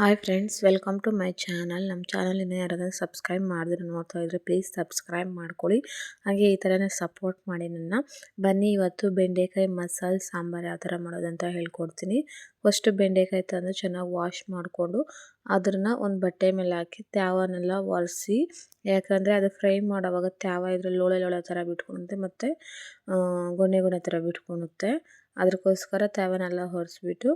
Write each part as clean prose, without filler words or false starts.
Hi friends, welcome to my channel. ನಮ್ಮ channel ಇನ್ನೂ ಯಾರಾದರೂ ಸಬ್ಸ್ಕ್ರೈಬ್ ಮಾಡಿದ್ರೆ ನೋಡ್ತಾ ಇದ್ದರೆ ಪ್ಲೀಸ್ ಸಬ್ಸ್ಕ್ರೈಬ್ ಮಾಡ್ಕೊಳ್ಳಿ. ಹಾಗೆ ಈ ಥರನೇ ಸಪೋರ್ಟ್ ಮಾಡಿ ನನ್ನ. ಬನ್ನಿ ಇವತ್ತು ಬೆಂಡೆಕಾಯಿ ಮಸಾಲೆ ಸಾಂಬಾರು ಯಾವ ಥರ ಮಾಡೋದಂತ ಹೇಳ್ಕೊಡ್ತೀನಿ. ಫಸ್ಟು ಬೆಂಡೆಕಾಯಿ ತಂದು ಚೆನ್ನಾಗಿ ವಾಶ್ ಮಾಡಿಕೊಂಡು ಅದನ್ನು ಒಂದು ಬಟ್ಟೆ ಮೇಲೆ ಹಾಕಿ ತ್ಯಾವನ್ನೆಲ್ಲ ಒರೆಸಿ, ಯಾಕಂದರೆ ಅದು ಫ್ರೈ ಮಾಡೋವಾಗ ತ್ಯಾವ ಇದ್ರೆ ಲೋಳೆ ಲೋಳೆ ಥರ ಬಿಟ್ಕೊಳುತ್ತೆ ಮತ್ತು ಗೊನೆ ಗೊನೆ ಥರ ಬಿಟ್ಕೊಳುತ್ತೆ. ಅದಕ್ಕೋಸ್ಕರ ತ್ಯಾವನ್ನೆಲ್ಲ ಒರೆಸ್ಬಿಟ್ಟು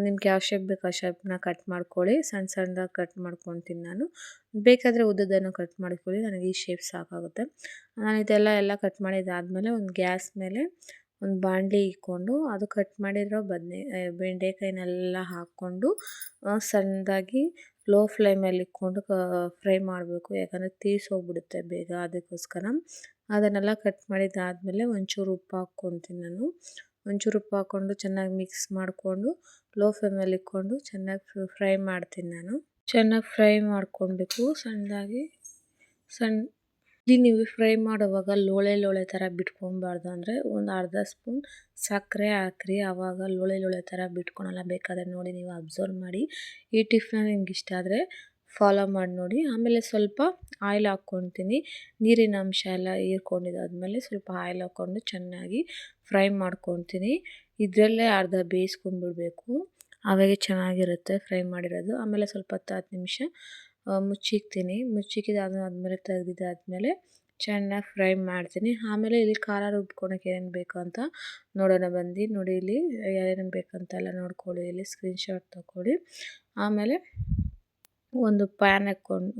ನಿಮ್ಗೆ ಯಾವ ಶೇಪ್ ಬೇಕು ಆ ಶೇಪ್ನ ಕಟ್ ಮಾಡ್ಕೊಳ್ಳಿ. ಸಣ್ಣ ಸಣ್ಣದಾಗಿ ಕಟ್ ಮಾಡ್ಕೊತೀನಿ ನಾನು. ಬೇಕಾದರೆ ಉದ್ದದನ್ನು ಕಟ್ ಮಾಡ್ಕೊಳ್ಳಿ, ನನಗೆ ಈ ಶೇಪ್ ಸಾಕಾಗುತ್ತೆ. ನಾನು ಇದೆಲ್ಲ ಕಟ್ ಮಾಡಿದ್ದಾದಮೇಲೆ ಒಂದು ಗ್ಯಾಸ್ ಮೇಲೆ ಒಂದು ಬಾಣಲಿ ಇಕ್ಕೊಂಡು ಅದು ಕಟ್ ಮಾಡಿರೋ ಬೆಂಡೆಕಾಯಿನೆಲ್ಲ ಹಾಕ್ಕೊಂಡು ಸಣ್ಣದಾಗಿ ಲೋ ಫ್ಲೇಮಲ್ಲಿ ಇಟ್ಕೊಂಡು ಫ್ರೈ ಮಾಡಬೇಕು, ಯಾಕಂದರೆ ತೀಸೋಗ್ಬಿಡುತ್ತೆ ಬೇಗ. ಅದಕ್ಕೋಸ್ಕರ ಅದನ್ನೆಲ್ಲ ಕಟ್ ಮಾಡಿದ್ದಾದಮೇಲೆ ಒಂಚೂರು ಉಪ್ಪು ಹಾಕ್ಕೊತೀನಿ ನಾನು. ಒಂಚೂರು ಉಪ್ಪು ಹಾಕ್ಕೊಂಡು ಚೆನ್ನಾಗಿ ಮಿಕ್ಸ್ ಮಾಡಿಕೊಂಡು ಲೋ ಫ್ಲೇಮಲ್ಲಿ ಇಟ್ಕೊಂಡು ಚೆನ್ನಾಗಿ ಫ್ರೈ ಮಾಡ್ತೀನಿ ನಾನು. ಚೆನ್ನಾಗಿ ಫ್ರೈ ಮಾಡ್ಕೊಳ್ಬೇಕು ಸಣ್ಣದಾಗಿ. ಇಲ್ಲಿ ನೀವು ಫ್ರೈ ಮಾಡುವಾಗ ಲೋಳೆ ಲೋಳೆ ಥರ ಬಿಟ್ಕೊಬಾರ್ದು. ಅಂದರೆ ಒಂದು ಅರ್ಧ ಸ್ಪೂನ್ ಸಕ್ಕರೆ ಹಾಕ್ರಿ, ಆವಾಗ ಲೋಳೆ ಲೋಳೆ ಥರ ಬಿಟ್ಕೊಳಲ್ಲ. ಬೇಕಾದರೆ ನೋಡಿ ನೀವು ಅಬ್ಸರ್ವ್ ಮಾಡಿ. ಈ ಟಿಪ್ನ ನಿಮ್ಗೆ ಇಷ್ಟ ಆದರೆ ಫಾಲೋ ಮಾಡಿ ನೋಡಿ. ಆಮೇಲೆ ಸ್ವಲ್ಪ ಆಯಿಲ್ ಹಾಕ್ಕೊತೀನಿ. ನೀರಿನ ಅಂಶ ಎಲ್ಲ ಹೀರ್ಕೊಂಡಿದ್ದಾದ್ಮೇಲೆ ಸ್ವಲ್ಪ ಆಯಿಲ್ ಹಾಕ್ಕೊಂಡು ಚೆನ್ನಾಗಿ ಫ್ರೈ ಮಾಡ್ಕೊತೀನಿ. ಇದರಲ್ಲೇ ಅರ್ಧ ಬೇಯಿಸ್ಕೊಂಡ್ಬಿಡ್ಬೇಕು, ಆವಾಗೆ ಚೆನ್ನಾಗಿರುತ್ತೆ ಫ್ರೈ ಮಾಡಿರೋದು. ಆಮೇಲೆ ಸ್ವಲ್ಪ 10 ನಿಮಿಷ ಮುಚ್ಚಿಕ್ತೀನಿ. ಮುಚ್ಚಿಕ್ಕಿದಾದ್ಮೇಲೆ ತೆಗೆದಿದ್ದಾದ್ಮೇಲೆ ಚೆನ್ನಾಗಿ ಫ್ರೈ ಮಾಡ್ತೀನಿ. ಆಮೇಲೆ ಇಲ್ಲಿ ಖಾರ ರುಬ್ಕೊಳಕ್ಕೆ ಏನೇನು ಬೇಕು ಅಂತ ನೋಡೋಣ ಬಂದು. ನೋಡಿ ಇಲ್ಲಿ ಏನೇನು ಬೇಕಂತೆಲ್ಲ ನೋಡ್ಕೊಳ್ಳಿ, ಇಲ್ಲಿ ಸ್ಕ್ರೀನ್ಶಾಟ್ ತಗೊಳ್ಳಿ. ಆಮೇಲೆ ಒಂದು ಪ್ಯಾನ್ ಇಟ್ಕೊಳ್ಳಿ.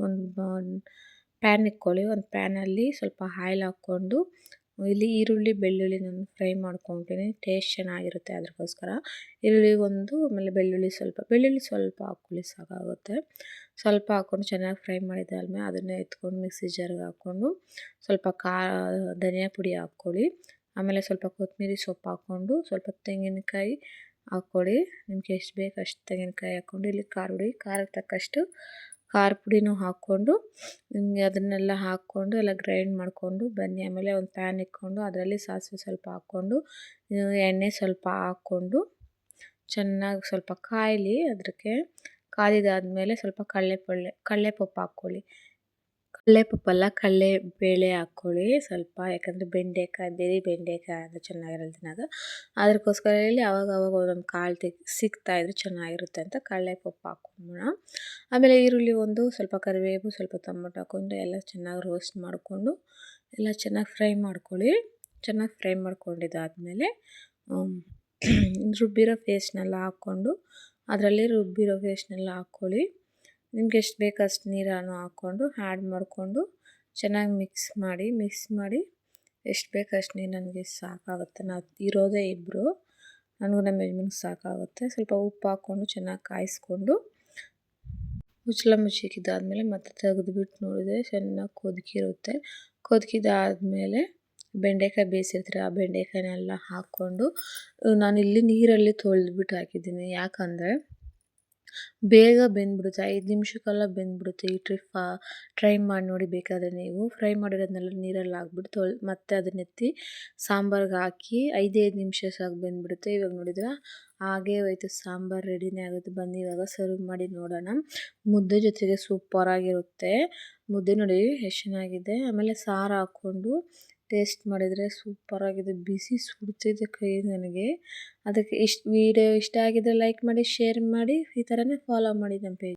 ಒಂದು ಪ್ಯಾನಲ್ಲಿ ಸ್ವಲ್ಪ ಆಯಿಲ್ ಹಾಕ್ಕೊಂಡು ಇಲ್ಲಿ ಈರುಳ್ಳಿ ಬೆಳ್ಳುಳ್ಳಿ ನಾನು ಫ್ರೈ ಮಾಡ್ಕೊತೀನಿ. ಟೇಸ್ಟ್ ಚೆನ್ನಾಗಿರುತ್ತೆ, ಅದಕ್ಕೋಸ್ಕರ ಈರುಳ್ಳಿ ಒಂದು, ಆಮೇಲೆ ಬೆಳ್ಳುಳ್ಳಿ ಸ್ವಲ್ಪ ಹಾಕ್ಕೊಳ್ಳಿ, ಸಾಕಾಗುತ್ತೆ. ಸ್ವಲ್ಪ ಹಾಕ್ಕೊಂಡು ಚೆನ್ನಾಗಿ ಫ್ರೈ ಮಾಡಿದ್ದಾದ್ಮೇಲೆ ಅದನ್ನೇ ಎತ್ಕೊಂಡು ಮಿಕ್ಸಿ ಜಾರ್ಗೆ ಹಾಕ್ಕೊಂಡು ಸ್ವಲ್ಪ ಧನಿಯಾ ಪುಡಿ ಹಾಕ್ಕೊಳ್ಳಿ. ಆಮೇಲೆ ಸ್ವಲ್ಪ ಕೊತ್ತಂಬರಿ ಸೊಪ್ಪು ಹಾಕ್ಕೊಂಡು ಸ್ವಲ್ಪ ತೆಂಗಿನಕಾಯಿ ಹಾಕ್ಕೊಳ್ಳಿ. ನಿಮ್ಗೆ ಎಷ್ಟು ಬೇಕು ಅಷ್ಟು ತೆಂಗಿನಕಾಯಿ ಹಾಕ್ಕೊಂಡು ಇಲ್ಲಿ ಖಾರಕ್ಕೆ ತಕ್ಕಷ್ಟು ಖಾರ ಪುಡಿನೂ ಹಾಕ್ಕೊಂಡು ನಿಮಗೆ ಅದನ್ನೆಲ್ಲ ಹಾಕ್ಕೊಂಡು ಎಲ್ಲ ಗ್ರೈಂಡ್ ಮಾಡಿಕೊಂಡು ಬನ್ನಿ. ಆಮೇಲೆ ಒಂದು ಪ್ಯಾನ್ ಇಟ್ಕೊಂಡು ಅದರಲ್ಲಿ ಸಾಸಿವೆ ಸ್ವಲ್ಪ ಹಾಕ್ಕೊಂಡು ಎಣ್ಣೆ ಸ್ವಲ್ಪ ಹಾಕ್ಕೊಂಡು ಚೆನ್ನಾಗಿ ಸ್ವಲ್ಪ ಕಾಯಲಿ. ಅದಕ್ಕೆ ಕಾದಿದ್ದಾದಮೇಲೆ ಸ್ವಲ್ಪ ಕಡಲೆಪಪ್ಪು ಹಾಕ್ಕೊಳ್ಳಿ. ಕಡಲೆಬೇಳೆ ಹಾಕ್ಕೊಳ್ಳಿ ಸ್ವಲ್ಪ, ಯಾಕಂದರೆ ಬೇರೆ ಬೆಂಡೆಕಾಯಿ ಅಂದರೆ ಚೆನ್ನಾಗಿರಲ್ಲ ತಿನ್ನೋದು. ಅದಕ್ಕೋಸ್ಕರ ಇಲ್ಲಿ ಆವಾಗ ಒಂದೊಂದು ಕಾಳು ಸಿಗ್ತಾಯಿದ್ರೆ ಚೆನ್ನಾಗಿರುತ್ತೆ ಅಂತ ಕಡಲೆಪಪ್ಪು ಹಾಕ್ಕೊಂಬೋಣ. ಆಮೇಲೆ ಈರುಳ್ಳಿ ಒಂದು, ಸ್ವಲ್ಪ ಕರಿಬೇವು, ಸ್ವಲ್ಪ ಟೊಮೊಟೊ ಹಾಕ್ಕೊಂಡು ಎಲ್ಲ ಚೆನ್ನಾಗಿ ರೋಸ್ಟ್ ಮಾಡಿಕೊಂಡು ಎಲ್ಲ ಚೆನ್ನಾಗಿ ಫ್ರೈ ಮಾಡ್ಕೊಳ್ಳಿ. ಚೆನ್ನಾಗಿ ಫ್ರೈ ಮಾಡ್ಕೊಂಡಿದ್ದಾದಮೇಲೆ ರುಬ್ಬಿರೋ ಪೇಸ್ಟ್ನೆಲ್ಲ ಹಾಕ್ಕೊಂಡು ಹಾಕ್ಕೊಳ್ಳಿ. ನಿಮ್ಗೆ ಎಷ್ಟು ಬೇಕು ಅಷ್ಟು ನೀರನ್ನು ಹಾಕ್ಕೊಂಡು ಆ್ಯಡ್ ಮಾಡಿಕೊಂಡು ಚೆನ್ನಾಗಿ ಮಿಕ್ಸ್ ಮಾಡಿ ಎಷ್ಟು ಬೇಕು ಅಷ್ಟು ನೀರು ನನಗೆ ಸಾಕಾಗುತ್ತೆ. ನಾವು ಇರೋದೇ ಇಬ್ಬರು, ನನಗೂ ನಮ್ಮ ಯಜಮಾನ್ಗೆ ಸಾಕಾಗುತ್ತೆ. ಸ್ವಲ್ಪ ಉಪ್ಪು ಹಾಕ್ಕೊಂಡು ಚೆನ್ನಾಗಿ ಕಾಯಿಸ್ಕೊಂಡು ಮುಚ್ಚಿಕ್ಕಿದ್ದಾದಮೇಲೆ ಮತ್ತೆ ತೆಗೆದುಬಿಟ್ಟು ನೋಡಿದ್ರೆ ಚೆನ್ನಾಗಿ ಕೊದಕಿದಾದಮೇಲೆ ಬೆಂಡೆಕಾಯಿ ಬೇಯಿಸಿರ್ತೀರ ಆ ಬೆಂಡೆಕಾಯಿನೆಲ್ಲ ಹಾಕ್ಕೊಂಡು ನಾನಿಲ್ಲಿ ನೀರಲ್ಲಿ ತೊಳೆದ್ಬಿಟ್ಟು ಹಾಕಿದ್ದೀನಿ. ಯಾಕಂದರೆ ಬೇಗ ಬೆಂದ್ಬಿಡುತ್ತೆ, 5 ನಿಮಿಷಕ್ಕೆಲ್ಲ ಬೆಂದ್ಬಿಡುತ್ತೆ. ಈ ಟ್ರೈ ಮಾಡಿ ನೋಡಿ. ಬೇಕಾದರೆ ನೀವು ಫ್ರೈ ಮಾಡಿರೋದನ್ನೆಲ್ಲ ನೀರಲ್ಲಿ ಹಾಕ್ಬಿಟ್ಟು ಮತ್ತೆ ಅದನ್ನೆತ್ತಿ ಸಾಂಬಾರ್ಗೆ ಹಾಕಿ 5 ನಿಮಿಷ ಸಾಕು, ಬೆಂದ್ಬಿಡುತ್ತೆ. ಇವಾಗ ನೋಡಿದ್ರೆ ಹಾಗೇ ಹೋಯ್ತು, ಸಾಂಬಾರು ರೆಡಿನೇ ಆಗುತ್ತೆ. ಬನ್ನಿ ಇವಾಗ ಸರ್ವ್ ಮಾಡಿ ನೋಡೋಣ. ಮುದ್ದೆ ಜೊತೆಗೆ ಸೂಪರಾಗಿರುತ್ತೆ. ಮುದ್ದೆ ನೋಡಿ ಎಷ್ಟು ಚೆನ್ನಾಗಿದೆ. ಆಮೇಲೆ ಸಾರು ಹಾಕ್ಕೊಂಡು ಟೇಸ್ಟ್ ಮಾಡಿದರೆ ಸೂಪರಾಗಿದೆ. ಬಿಸಿ ಸುಡ್ತಿದೆ ಕೈ ನನಗೆ. ಅದಕ್ಕೆ ವಿಡಿಯೋ ಇಷ್ಟ ಆಗಿದ್ರೆ ಲೈಕ್ ಮಾಡಿ, ಶೇರ್ ಮಾಡಿ, ಈ ಥರನೇ ಫಾಲೋ ಮಾಡಿ ನಮ್ಮ ಪೇಜ್.